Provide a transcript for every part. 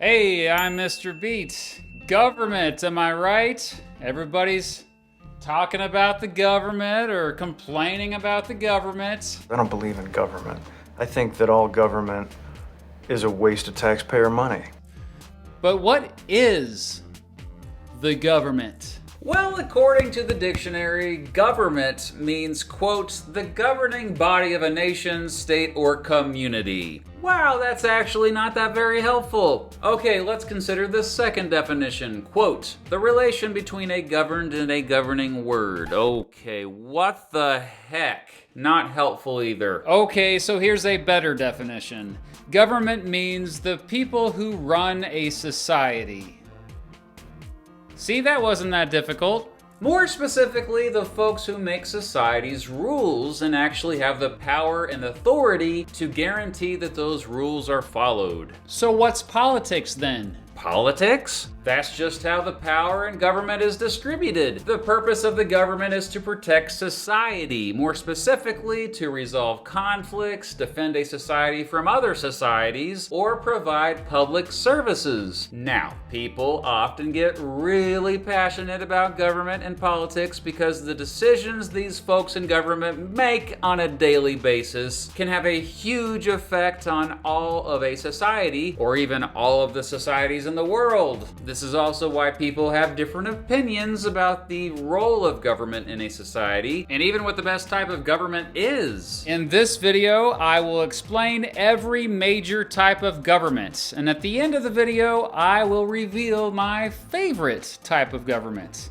Hey, I'm Mr. Beat. Government, am I right? Everybody's talking about the government or complaining about the government. I don't believe in government. I think that all government is a waste of taxpayer money. But what is the government? Well, according to the dictionary, government means, quote, the governing body of a nation, state, or community. Wow, that's actually not that very helpful. Okay, let's consider the second definition. Quote, the relation between a governed and a governing word. Okay, what the heck? Not helpful either. Okay, so here's a better definition. Government means the people who run a society. See, that wasn't that difficult. More specifically, the folks who make society's rules and actually have the power and authority to guarantee that those rules are followed. So what's politics then? Politics? That's just how the power in government is distributed. The purpose of the government is to protect society, more specifically to resolve conflicts, defend a society from other societies, or provide public services. Now, people often get really passionate about government and politics because the decisions these folks in government make on a daily basis can have a huge effect on all of a society, or even all of the societies in the world. This is also why people have different opinions about the role of government in a society, and even what the best type of government is. In this video, I will explain every major type of government, and at the end of the video, I will reveal my favorite type of government.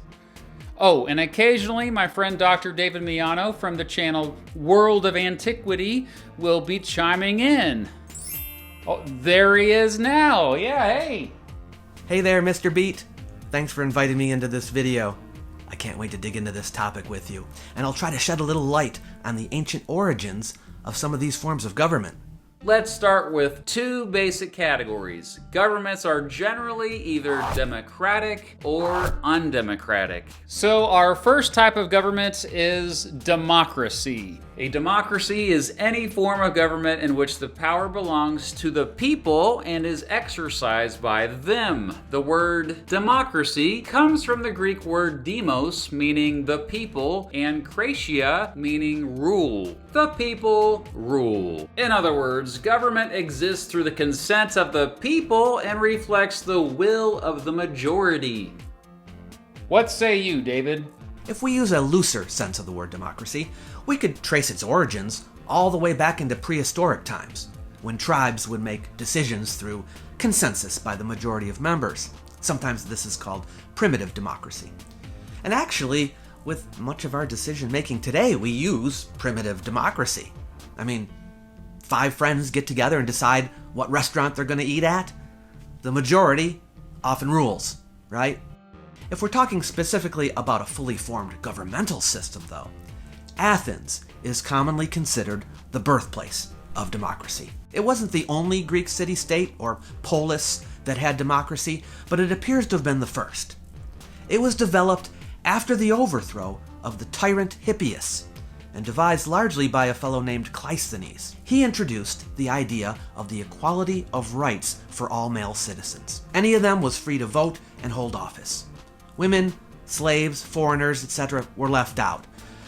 Oh, and occasionally my friend Dr. David Miano from the channel World of Antiquity will be chiming in. Oh, there he is now. Yeah, hey. Hey there, Mr. Beat. Thanks for inviting me into this video. I can't wait to dig into this topic with you, and I'll try to shed a little light on the ancient origins of some of these forms of government. Let's start with two basic categories. Governments are generally either democratic or undemocratic. So our first type of government is democracy. A democracy is any form of government in which the power belongs to the people and is exercised by them. The word democracy comes from the Greek word demos, meaning the people, and kratia, meaning rule. The people rule. In other words, government exists through the consent of the people and reflects the will of the majority. What say you, David? If we use a looser sense of the word democracy, we could trace its origins all the way back into prehistoric times, when tribes would make decisions through consensus by the majority of members. Sometimes this is called primitive democracy. And actually, with much of our decision-making today, we use primitive democracy. I mean, 5 friends get together and decide what restaurant they're going to eat at. The majority often rules, right? If we're talking specifically about a fully formed governmental system, though, Athens is commonly considered the birthplace of democracy. It wasn't the only Greek city-state or polis that had democracy, but it appears to have been the first. It was developed after the overthrow of the tyrant Hippias and devised largely by a fellow named Cleisthenes. He introduced the idea of the equality of rights for all male citizens. Any of them was free to vote and hold office. Women, slaves, foreigners, etc. were left out.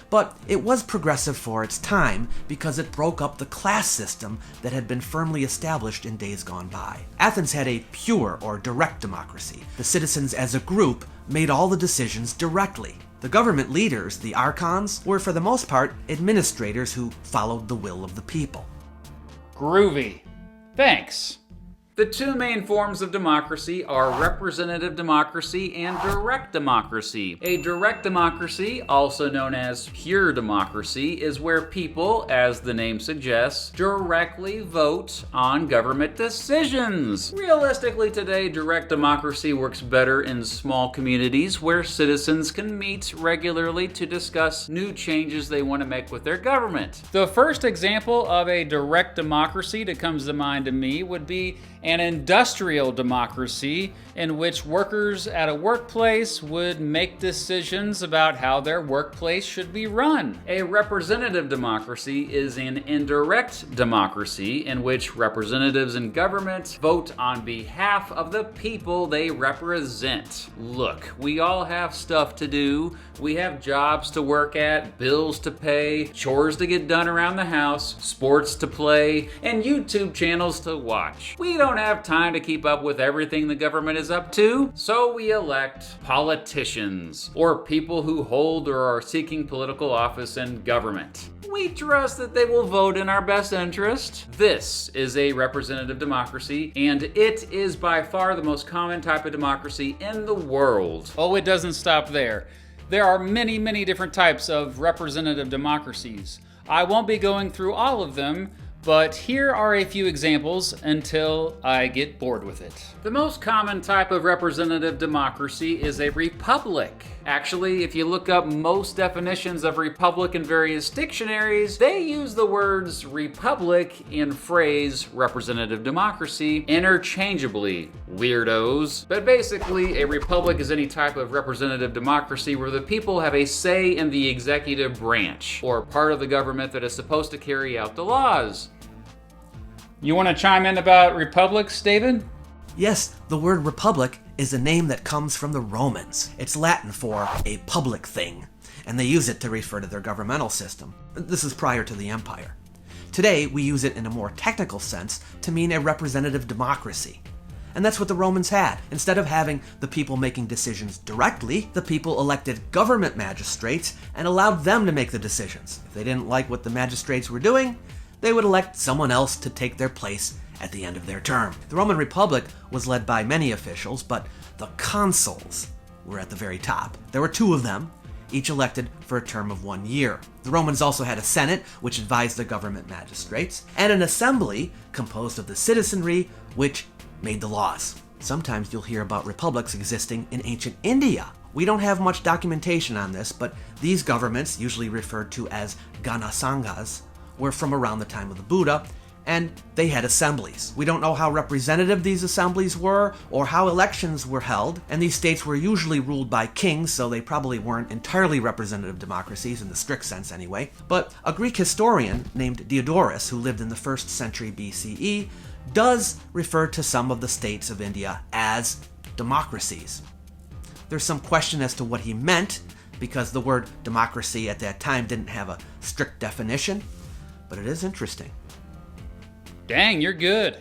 But it was progressive for its time because it broke up the class system that had been firmly established in days gone by. Athens had a pure or direct democracy. The citizens as a group made all the decisions directly. The government leaders, the archons, were for the most part administrators who followed the will of the people. Groovy. Thanks. The two main forms of democracy are representative democracy and direct democracy. A direct democracy, also known as pure democracy, is where people, as the name suggests, directly vote on government decisions. Realistically today, direct democracy works better in small communities where citizens can meet regularly to discuss new changes they want to make with their government. The first example of a direct democracy that comes to mind to me would be an industrial democracy in which workers at a workplace would make decisions about how their workplace should be run. A representative democracy is an indirect democracy in which representatives in government vote on behalf of the people they represent. Look, we all have stuff to do. We have jobs to work at, bills to pay, chores to get done around the house, sports to play, and YouTube channels to watch. We don't have time to keep up with everything the government is up to, so we elect politicians, or people who hold or are seeking political office in government. We trust that they will vote in our best interest. This is a representative democracy, and it is by far the most common type of democracy in the world. Oh, it doesn't stop there. There are many, many different types of representative democracies. I won't be going through all of them, but here are a few examples until I get bored with it. The most common type of representative democracy is a republic. Actually, if you look up most definitions of republic in various dictionaries, they use the words republic and phrase representative democracy interchangeably. Weirdos. But basically, a republic is any type of representative democracy where the people have a say in the executive branch, or part of the government that is supposed to carry out the laws. You want to chime in about republics, David? Yes, the word republic is a name that comes from the Romans. It's Latin for a public thing, and they use it to refer to their governmental system. This is prior to the empire. Today, we use it in a more technical sense to mean a representative democracy. And that's what the Romans had. Instead of having the people making decisions directly, the people elected government magistrates and allowed them to make the decisions. If they didn't like what the magistrates were doing, they would elect someone else to take their place at the end of their term. The Roman Republic was led by many officials, but the consuls were at the very top. There were 2 of them, each elected for a term of 1 year. The Romans also had a Senate, which advised the government magistrates, and an assembly composed of the citizenry, which made the laws. Sometimes you'll hear about republics existing in ancient India. We don't have much documentation on this, but these governments, usually referred to as Ganasangas, were from around the time of the Buddha, and they had assemblies. We don't know how representative these assemblies were or how elections were held, and these states were usually ruled by kings, so they probably weren't entirely representative democracies in the strict sense anyway. But a Greek historian named Diodorus, who lived in the 1st century BCE, does refer to some of the states of India as democracies. There's some question as to what he meant, because the word democracy at that time didn't have a strict definition, but it is interesting. Dang, you're good.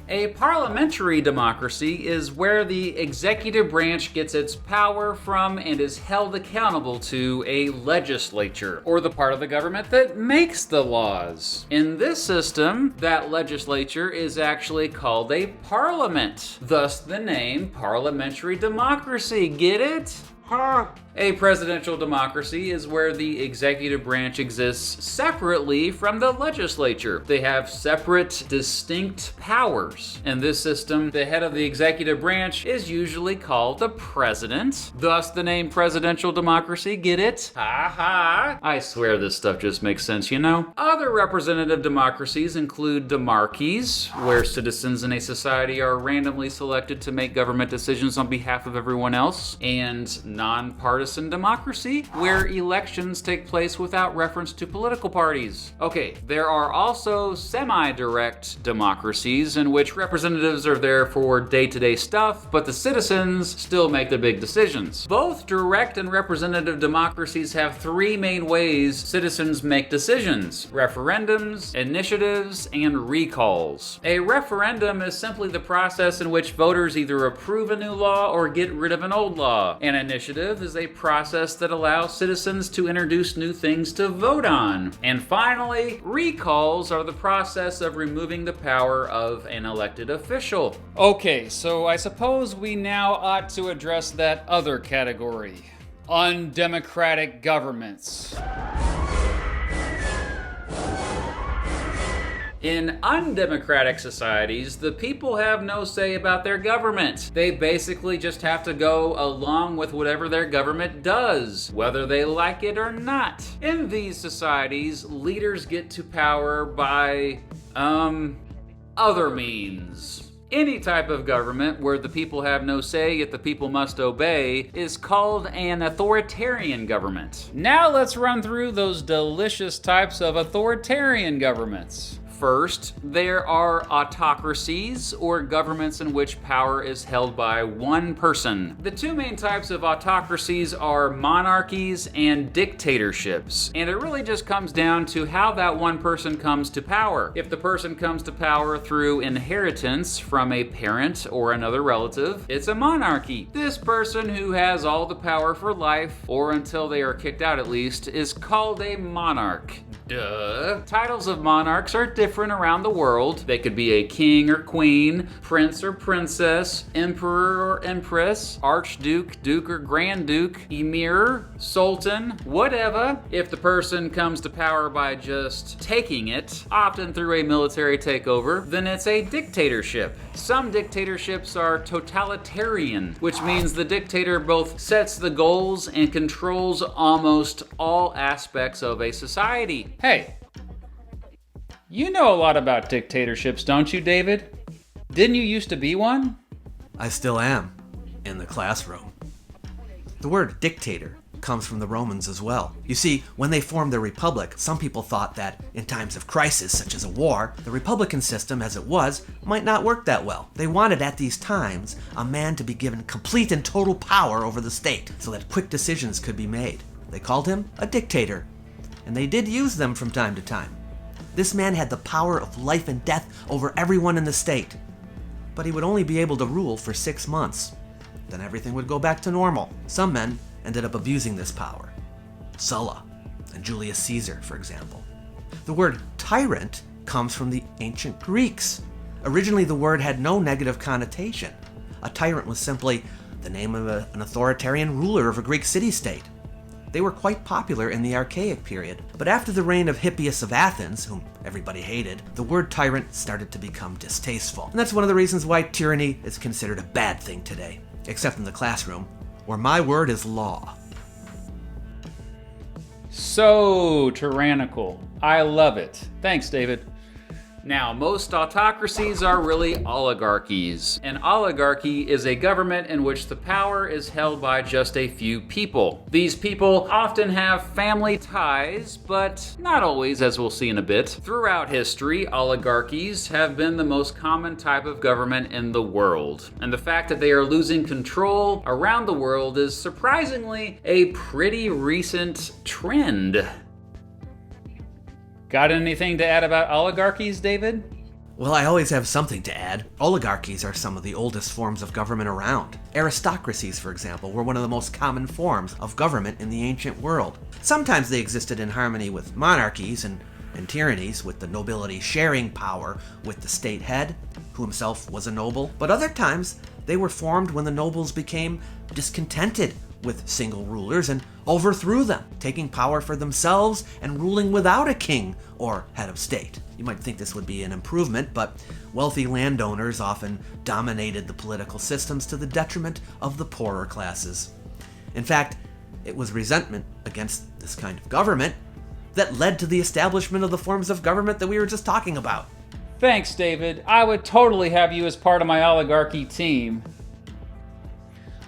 A parliamentary democracy is where the executive branch gets its power from and is held accountable to a legislature, or the part of the government that makes the laws. In this system, that legislature is actually called a parliament, thus the name parliamentary democracy. Get it? Huh? A presidential democracy is where the executive branch exists separately from the legislature. They have separate, distinct powers. In this system, the head of the executive branch is usually called the president, thus the name presidential democracy. Get it? Ha ha! I swear this stuff just makes sense, you know? Other representative democracies include demarchies, where citizens in a society are randomly selected to make government decisions on behalf of everyone else, and nonpartisan democracy, where elections take place without reference to political parties. Okay, there are also semi-direct democracies in which representatives are there for day-to-day stuff, but the citizens still make the big decisions. Both direct and representative democracies have 3 main ways citizens make decisions: referendums, initiatives, and recalls. A referendum is simply the process in which voters either approve a new law or get rid of an old law. An initiative is a process that allows citizens to introduce new things to vote on. And finally, recalls are the process of removing the power of an elected official. Okay, so I suppose we now ought to address that other category: undemocratic governments. In undemocratic societies, the people have no say about their government. They basically just have to go along with whatever their government does, whether they like it or not. In these societies, leaders get to power by, other means. Any type of government where the people have no say yet the people must obey is called an authoritarian government. Now let's run through those delicious types of authoritarian governments. First, there are autocracies, or governments in which power is held by one person. The two main types of autocracies are monarchies and dictatorships, and it really just comes down to how that one person comes to power. If the person comes to power through inheritance from a parent or another relative, it's a monarchy. This person who has all the power for life, or until they are kicked out at least, is called a monarch. Duh. Titles of monarchs are different around the world. They could be a king or queen, prince or princess, emperor or empress, archduke, duke or grand duke, emir, sultan, whatever. If the person comes to power by just taking it, often through a military takeover, then it's a dictatorship. Some dictatorships are totalitarian, which means the dictator both sets the goals and controls almost all aspects of a society. Hey, you know a lot about dictatorships, don't you, David? Didn't you used to be one? I still am, in the classroom. The word dictator comes from the Romans as well. You see, when they formed their republic, some people thought that in times of crisis, such as a war, the republican system as it was might not work that well. They wanted at these times a man to be given complete and total power over the state so that quick decisions could be made. They called him a dictator, and they did use them from time to time. This man had the power of life and death over everyone in the state, but he would only be able to rule for 6 months. Then everything would go back to normal. Some men ended up abusing this power. Sulla and Julius Caesar, for example. The word tyrant comes from the ancient Greeks. Originally, the word had no negative connotation. A tyrant was simply the name of an authoritarian ruler of a Greek city-state. They were quite popular in the Archaic period, but after the reign of Hippias of Athens, whom everybody hated, the word tyrant started to become distasteful. And that's one of the reasons why tyranny is considered a bad thing today, except in the classroom, where my word is law. So tyrannical. I love it. Thanks, David. Now, most autocracies are really oligarchies. An oligarchy is a government in which the power is held by just a few people. These people often have family ties, but not always, as we'll see in a bit. Throughout history, oligarchies have been the most common type of government in the world. And the fact that they are losing control around the world is surprisingly a pretty recent trend. Got anything to add about oligarchies, David? Well, I always have something to add. Oligarchies are some of the oldest forms of government around. Aristocracies, for example, were one of the most common forms of government in the ancient world. Sometimes they existed in harmony with monarchies and tyrannies, with the nobility sharing power with the state head, who himself was a noble. But other times, they were formed when the nobles became discontented with single rulers and overthrew them, taking power for themselves and ruling without a king or head of state. You might think this would be an improvement, but wealthy landowners often dominated the political systems to the detriment of the poorer classes. In fact, it was resentment against this kind of government that led to the establishment of the forms of government that we were just talking about. Thanks, David. I would totally have you as part of my oligarchy team.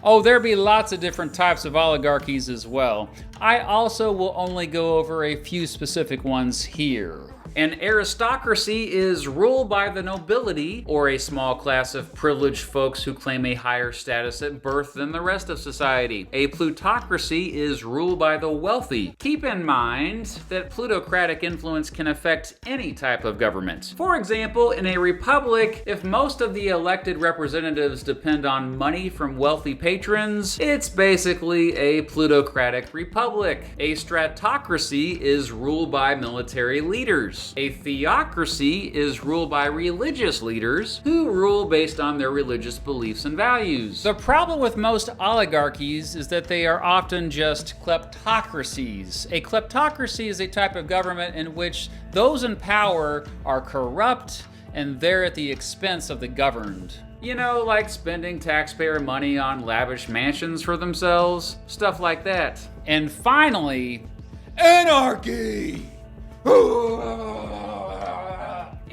Oh, there'll be lots of different types of oligarchies as well. I also will only go over a few specific ones here. An aristocracy is ruled by the nobility, or a small class of privileged folks who claim a higher status at birth than the rest of society. A plutocracy is ruled by the wealthy. Keep in mind that plutocratic influence can affect any type of government. For example, in a republic, if most of the elected representatives depend on money from wealthy patrons, it's basically a plutocratic republic. A stratocracy is ruled by military leaders. A theocracy is ruled by religious leaders who rule based on their religious beliefs and values. The problem with most oligarchies is that they are often just kleptocracies. A kleptocracy is a type of government in which those in power are corrupt and they're at the expense of the governed. You know, like spending taxpayer money on lavish mansions for themselves, stuff like that. And finally, anarchy!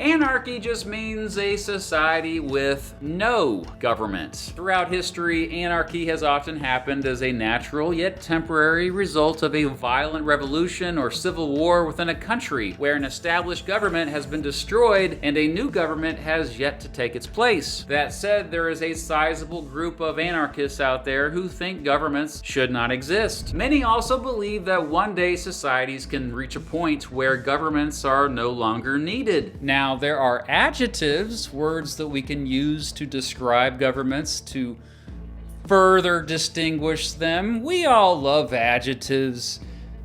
Anarchy just means a society with no government. Throughout history, anarchy has often happened as a natural yet temporary result of a violent revolution or civil war within a country where an established government has been destroyed and a new government has yet to take its place. That said, there is a sizable group of anarchists out there who think governments should not exist. Many also believe that one day societies can reach a point where governments are no longer needed. Now, there are adjectives, words that we can use to describe governments to further distinguish them. We all love adjectives,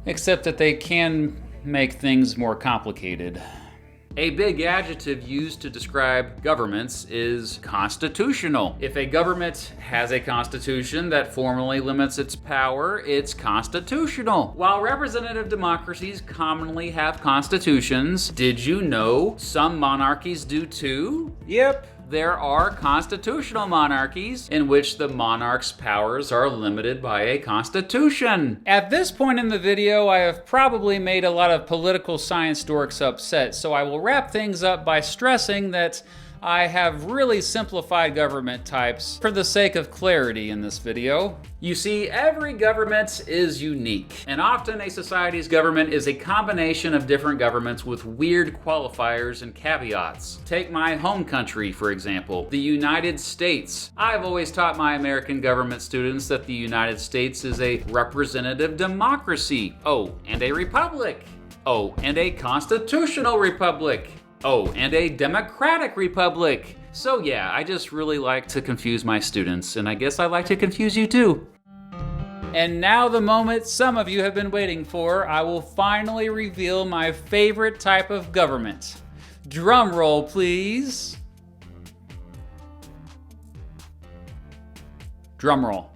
except that they can make things more complicated. A big adjective used to describe governments is constitutional. If a government has a constitution that formally limits its power, it's constitutional. While representative democracies commonly have constitutions, did you know some monarchies do too? Yep. There are constitutional monarchies in which the monarch's powers are limited by a constitution. At this point in the video, I have probably made a lot of political science dorks upset, so I will wrap things up by stressing that I have really simplified government types for the sake of clarity in this video. You see, every government is unique, and often a society's government is a combination of different governments with weird qualifiers and caveats. Take my home country, for example, the United States. I've always taught my American government students that the United States is a representative democracy. Oh, and a republic. Oh, and a constitutional republic. Oh, and a democratic republic. So yeah, I just really like to confuse my students, and I guess I like to confuse you too. And now the moment some of you have been waiting for, I will finally reveal my favorite type of government. Drum roll, please. Drum roll.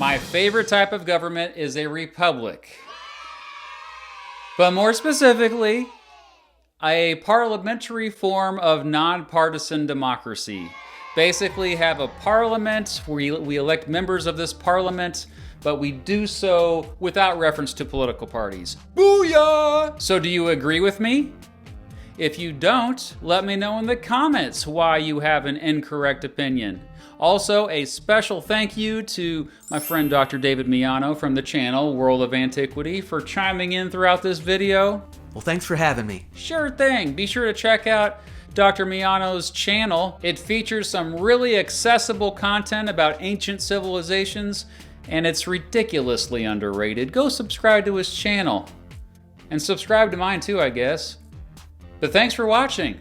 My favorite type of government is a republic. But more specifically, a parliamentary form of nonpartisan democracy. Basically have a parliament where we elect members of this parliament, but we do so without reference to political parties. Booyah! So do you agree with me? If you don't, let me know in the comments why you have an incorrect opinion. Also, a special thank you to my friend Dr. David Miano from the channel World of Antiquity for chiming in throughout this video. Well, thanks for having me. Sure thing. Be sure to check out Dr. Miano's channel. It features some really accessible content about ancient civilizations, and it's ridiculously underrated. Go subscribe to his channel. And subscribe to mine too, I guess. But thanks for watching.